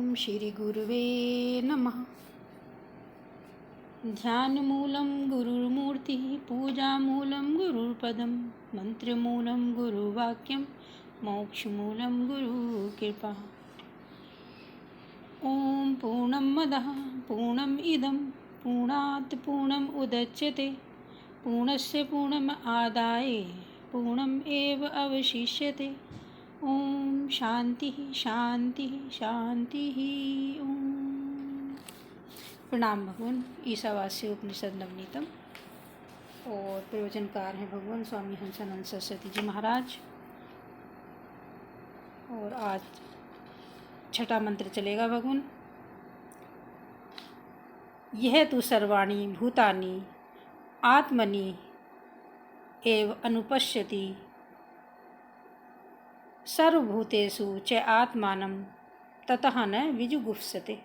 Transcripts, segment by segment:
श्री गुरुवे नमः। ध्यानमूलं गुरुर्मूर्तिः, पूजामूलं गुरुर्पदं, मंत्रमूलं गुरुवाक्यं, मोक्षमूलं गुरुकृपा। ॐ पूर्णमदः पूर्णमिदं पूर्णात् पूर्णम् उदच्यते, पूर्णस्य पूर्णमादाय पूर्णमेव अवशिष्यते। ओम शांति शांति शांति। ओम। प्रणाम भगवान। ईशावास्य उपनिषद नवनीतम और प्रवचनकार हैं भगवान स्वामी हंसानंद सरस्वती जी महाराज। और आज छठा मंत्र चलेगा भगवान। यह तु सर्वाणि भूतानि आत्मनि एव अनुपश्यति, सर्वभूतेषु च आत्मानं ततः न विजुगुप्सते।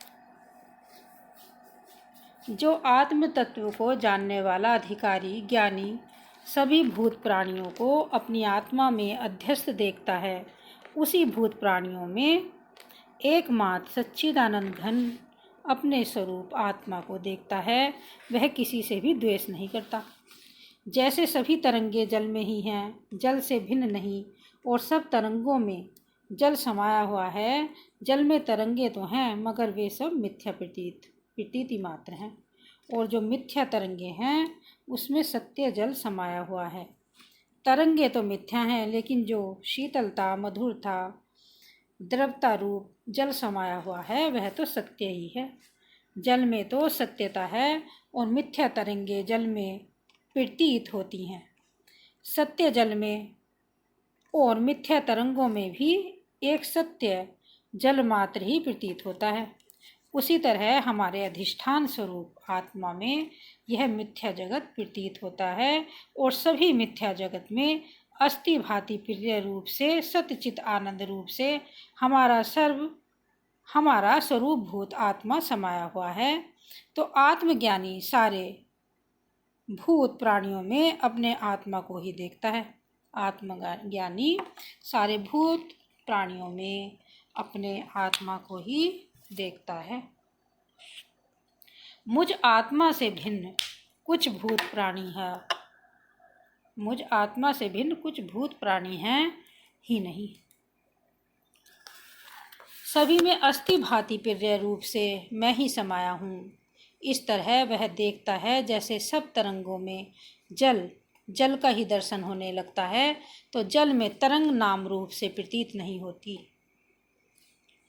जो आत्म तत्व को जानने वाला अधिकारी ज्ञानी सभी भूत प्राणियों को अपनी आत्मा में अध्यस्त देखता है, उसी भूत प्राणियों में एकमात्र सच्चिदानंद घन अपने स्वरूप आत्मा को देखता है। वह किसी से भी द्वेष नहीं करता। जैसे सभी तरंगे जल में ही हैं, जल से भिन्न नहीं, और सब तरंगों में जल समाया हुआ है। जल में तरंगे तो हैं, मगर वे सब मिथ्या प्रतीति मात्र हैं। और जो मिथ्या तरंगे हैं उसमें सत्य जल समाया हुआ है। तरंगे तो मिथ्या हैं, लेकिन जो शीतलता, मधुरता, द्रवता रूप जल समाया हुआ है वह तो सत्य ही है। जल में तो सत्यता है और मिथ्या तरंगे जल में प्रतीत होती हैं। सत्य जल में और मिथ्या तरंगों में भी एक सत्य जल मात्र ही प्रतीत होता है। उसी तरह हमारे अधिष्ठान स्वरूप आत्मा में यह मिथ्या जगत प्रतीत होता है, और सभी मिथ्या जगत में अस्थि भांति प्रिय रूप से सतचित आनंद रूप से हमारा स्वरूप भूत आत्मा समाया हुआ है। तो आत्मज्ञानी सारे भूत प्राणियों में अपने आत्मा को ही देखता है। आत्मज्ञानी सारे भूत प्राणियों में अपने आत्मा को ही देखता है। मुझ आत्मा से भिन्न कुछ भूत प्राणी है, मुझ आत्मा से भिन्न कुछ भूत प्राणी हैं ही नहीं। सभी में अस्थि भांति प्रिय रूप से मैं ही समाया हूँ। इस तरह वह देखता है जैसे सब तरंगों में जल का ही दर्शन होने लगता है, तो जल में तरंग नाम रूप से प्रतीत नहीं होती।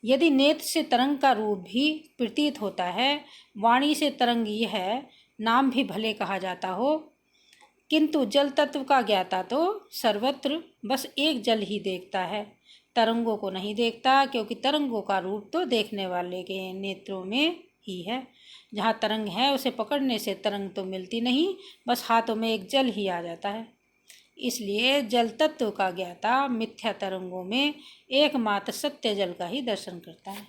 यदि नेत्र से तरंग का रूप भी प्रतीत होता है, वाणी से तरंग यह नाम भी भले कहा जाता हो, किंतु जल तत्व का ज्ञाता तो सर्वत्र बस एक जल ही देखता है, तरंगों को नहीं देखता। क्योंकि तरंगों का रूप तो देखने वाले के नेत्रों में ही है। जहाँ तरंग है उसे पकड़ने से तरंग तो मिलती नहीं, बस हाथों में एक जल ही आ जाता है। इसलिए जल तत्व का ज्ञाता मिथ्या तरंगों में एकमात्र सत्य जल का ही दर्शन करता है।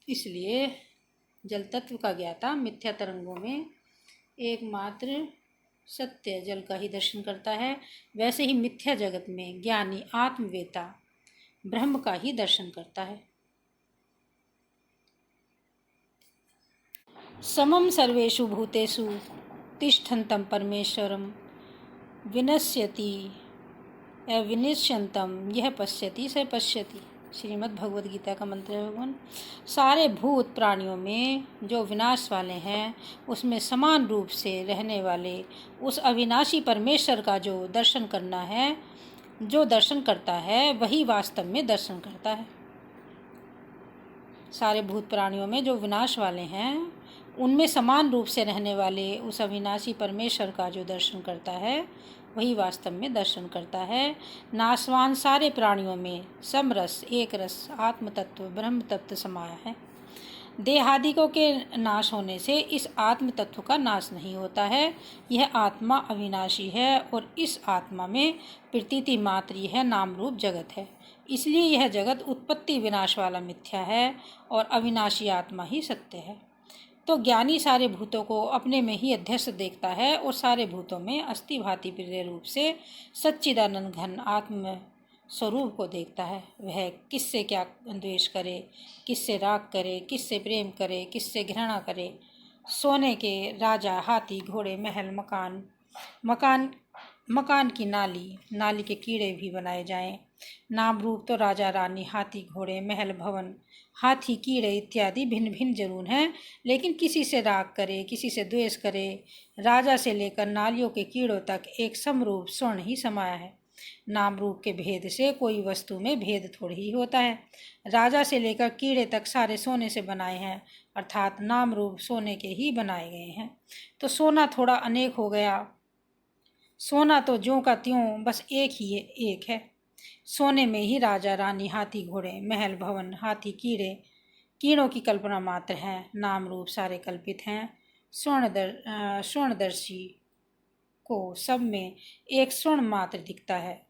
इसलिए जल तत्व का ज्ञाता मिथ्या तरंगों में एकमात्र सत्य जल का ही दर्शन करता है। वैसे ही मिथ्या जगत में ज्ञानी आत्मवेता ब्रह्म का ही दर्शन करता है। समम सर्वेषु भूतेषु तिष्ठन्तं परमेश्वरं विनश्यति अविनश्यन्तं यह पश्यति स पश्यति। श्रीमद् भगवद गीता का मंत्र है भगवान। सारे भूत प्राणियों में जो विनाश वाले हैं उसमें समान रूप से रहने वाले उस अविनाशी परमेश्वर का जो दर्शन करना है, जो दर्शन करता है वही वास्तव में दर्शन करता है। सारे भूत प्राणियों में जो विनाश वाले हैं उनमें समान रूप से रहने वाले उस अविनाशी परमेश्वर का जो दर्शन करता है वही वास्तव में दर्शन करता है। नाशवान सारे प्राणियों में समरस एक रस आत्म तत्व ब्रह्म तत्व समाया है। देहादिकों के नाश होने से इस आत्म तत्व का नाश नहीं होता है। यह आत्मा अविनाशी है और इस आत्मा में प्रतीति मात्र यह नाम रूप जगत है। इसलिए यह जगत उत्पत्ति विनाश वाला मिथ्या है और अविनाशी आत्मा ही सत्य है। तो ज्ञानी सारे भूतों को अपने में ही अध्यस्त देखता है और सारे भूतों में अस्थि भांति प्रिय रूप से सच्चिदानंद घन आत्म स्वरूप को देखता है। वह किससे क्या द्वेष करे, किससे राग करे, किससे प्रेम करे, किससे घृणा करे। सोने के राजा, हाथी, घोड़े, महल, मकान, मकान मकान की नाली, नाली के कीड़े भी बनाए जाएं। नाम रूप तो राजा, रानी, हाथी, घोड़े, महल, भवन, हाथी, कीड़े इत्यादि भिन्न भिन्न जरूर हैं, लेकिन किसी से राग करे, किसी से द्वेष करे, राजा से लेकर नालियों के कीड़ों तक एक समरूप स्वर्ण ही समाया है। नाम रूप के भेद से कोई वस्तु में भेद थोड़ी ही होता है। राजा से लेकर कीड़े तक सारे सोने से बनाए हैं, अर्थात नाम रूप सोने के ही बनाए गए हैं। तो सोना थोड़ा अनेक हो गया। सोना तो ज्यों का त्यों बस एक है। सोने में ही राजा, रानी, हाथी, घोड़े, महल, भवन, हाथी, कीड़े, कीड़ों की कल्पना मात्र है। नाम रूप सारे कल्पित हैं। स्वर्णदर्शी को सब में एक स्वर्ण मात्र दिखता है।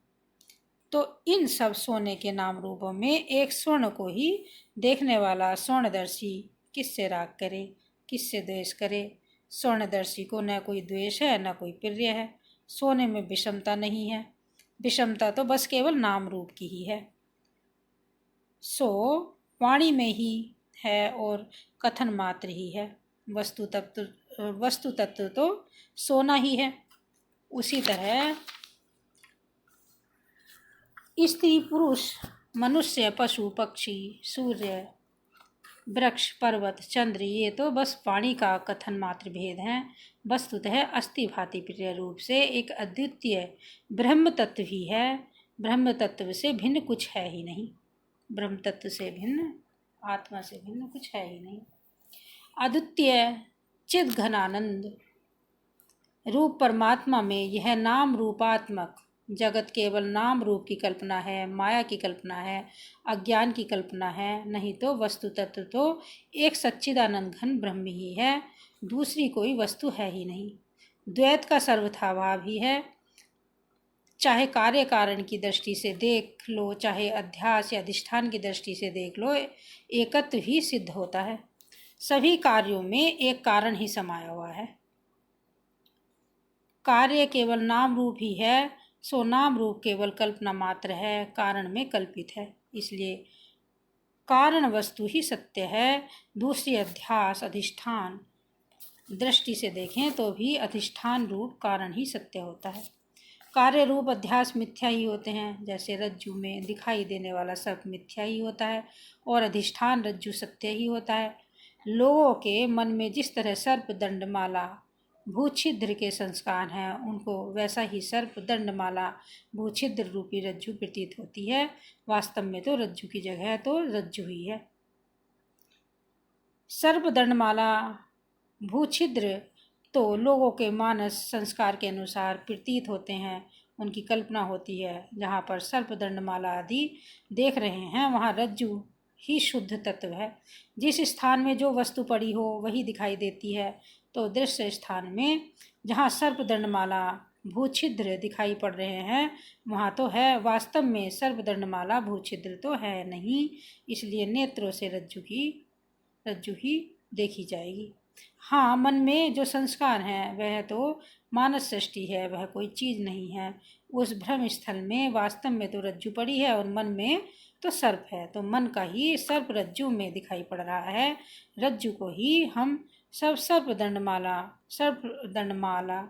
तो इन सब सोने के नाम रूपों में एक स्वर्ण को ही देखने वाला स्वर्णदर्शी किससे राग करे, किससे द्वेष करे। स्वर्णदर्शी को न कोई द्वेष है, न कोई प्रिय है। सोने में विषमता नहीं है। विषमता तो बस केवल नाम रूप की ही है। सो वाणी में ही है और कथन मात्र ही है। वस्तु तत्व तो सोना ही है। उसी तरह स्त्री, पुरुष, मनुष्य, पशु, पक्षी, सूर्य, वृक्ष, पर्वत, चंद्र, ये तो बस वाणी का कथन मात्र भेद हैं। वस्तुतः अस्थि भांति प्रिय रूप से एक अद्वितीय ब्रह्म तत्व ही है। ब्रह्म तत्व से भिन्न कुछ है ही नहीं। ब्रह्म तत्व से भिन्न, आत्मा से भिन्न कुछ है ही नहीं। अद्वितीय चिद घनानंद रूप परमात्मा में यह नाम रूपात्मक जगत केवल नाम रूप की कल्पना है, माया की कल्पना है, अज्ञान की कल्पना है। नहीं तो वस्तु तत्व तो एक सच्चिदानंद घन ब्रह्म ही है, दूसरी कोई वस्तु है ही नहीं। द्वैत का सर्वथा भाव ही है। चाहे कार्य कारण की दृष्टि से देख लो, चाहे अध्यास या अधिष्ठान की दृष्टि से देख लो, एकत्व ही सिद्ध होता है। सभी कार्यों में एक कारण ही समाया हुआ है। कार्य केवल नाम रूप ही है, सो नाम रूप केवल कल्पना मात्र है, कारण में कल्पित है। इसलिए कारण वस्तु ही सत्य है। दूसरी अध्यास, अधिष्ठान दृष्टि से देखें तो भी अधिष्ठान रूप कारण ही सत्य होता है। कार्य रूप अध्यास मिथ्या ही होते हैं। जैसे रज्जु में दिखाई देने वाला सर्प मिथ्या ही होता है और अधिष्ठान रज्जु सत्य ही होता है। लोगों के मन में जिस तरह सर्प, दंडमाला, भूछिद्र के संस्कार हैं, उनको वैसा ही सर्प, दंडमाला, भूछिद्र रूपी रज्जु प्रतीत होती है। वास्तव में तो रज्जु की जगह तो रज्जु ही है। सर्प, दंडमाला, भूछिद्र तो लोगों के मानस संस्कार के अनुसार प्रतीत होते हैं, उनकी कल्पना होती है। जहाँ पर सर्प, दंडमाला आदि देख रहे हैं, वहाँ रज्जु ही शुद्ध तत्व है। जिस स्थान में जो वस्तु पड़ी हो वही दिखाई देती है। तो दृश्य स्थान में जहाँ सर्प, दंडमाला, भूछिद्र दिखाई पड़ रहे हैं, वहाँ तो है, वास्तव में सर्प, दंडमाला, भूछिद्र तो है नहीं। इसलिए नेत्रों से रज्जु ही देखी जाएगी। हाँ, मन में जो संस्कार हैं वह तो मानस सृष्टि है, वह कोई चीज़ नहीं है। उस भ्रम स्थल में वास्तव में तो रज्जु पड़ी है और मन में तो सर्प है। तो मन का ही सर्प रज्जु में दिखाई पड़ रहा है। रज्जु को ही हम सर्प दंडमाला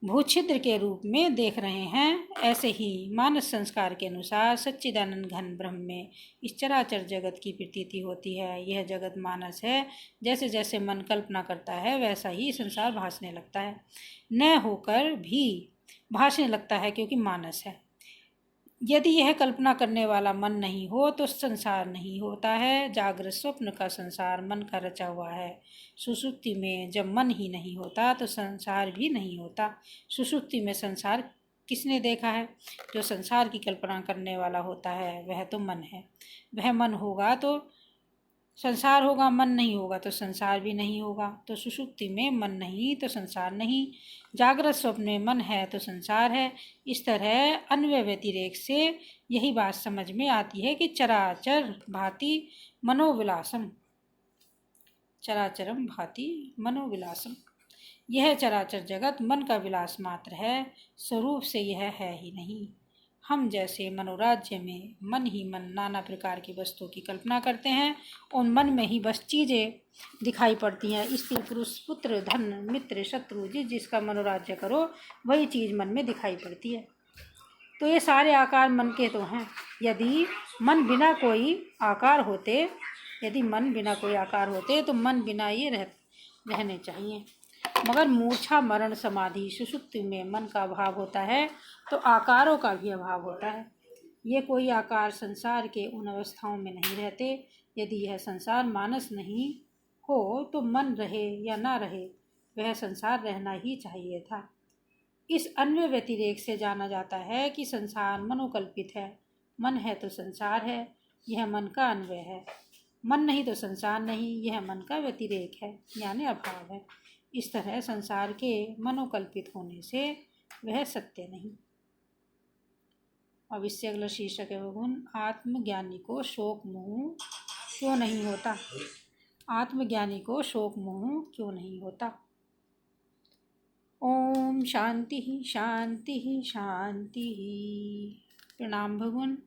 भूछिद्र के रूप में देख रहे हैं। ऐसे ही मानस संस्कार के अनुसार सच्चिदानंद घन ब्रह्म में इस चराचर जगत की प्रतीति होती है। यह जगत मानस है। जैसे जैसे मन कल्पना करता है वैसा ही संसार भासने लगता है, न होकर भी भासने लगता है, क्योंकि मानस है। यदि यह कल्पना करने वाला मन नहीं हो तो संसार नहीं होता है। जागृत स्वप्न का संसार मन का रचा हुआ है। सुषुप्ति में जब मन ही नहीं होता तो संसार भी नहीं होता। सुषुप्ति में संसार किसने देखा है? जो संसार की कल्पना करने वाला होता है वह तो मन है। वह मन होगा तो संसार होगा, मन नहीं होगा तो संसार भी नहीं होगा। तो सुषुप्ति में मन नहीं तो संसार नहीं, जागृत स्वप्न में मन है तो संसार है। इस तरह अन्वय व्यतिरेक से यही बात समझ में आती है कि चराचर भाति मनोविलासम, चराचरम भाति मनोविलासम, यह चराचर जगत मन का विलास मात्र है, स्वरूप से यह है ही नहीं। हम जैसे मनोराज्य में मन ही मन नाना प्रकार की वस्तुओं की कल्पना करते हैं, उन मन में ही बस चीज़ें दिखाई पड़ती हैं। स्त्री पुरुष पुत्र धन मित्र शत्रु जिसका मनोराज्य करो वही चीज़ मन में दिखाई पड़ती है। तो ये सारे आकार मन के तो हैं। यदि मन बिना कोई आकार होते तो मन बिना ये रहने चाहिए। मगर मूर्छा मरण समाधि सुषुप्ति में मन का अभाव होता है तो आकारों का भी अभाव होता है। ये कोई आकार संसार के उन अवस्थाओं में नहीं रहते। यदि यह संसार मानस नहीं हो तो मन रहे या ना रहे, वह संसार रहना ही चाहिए था। इस अन्वय व्यतिरेक से जाना जाता है कि संसार मनोकल्पित है। मन है तो संसार है, यह मन का अन्वय है। मन नहीं तो संसार नहीं, यह मन का व्यतिरेक है, यानी अभाव है। इस तरह संसार के मनोकल्पित होने से वह सत्य नहीं। अब इससे अगला शीर्षक है आत्मज्ञानी को शोक मोह क्यों नहीं होता। आत्मज्ञानी को शोक मोह क्यों नहीं होता। ओम शांति शांति शांति। प्रणाम भगवान।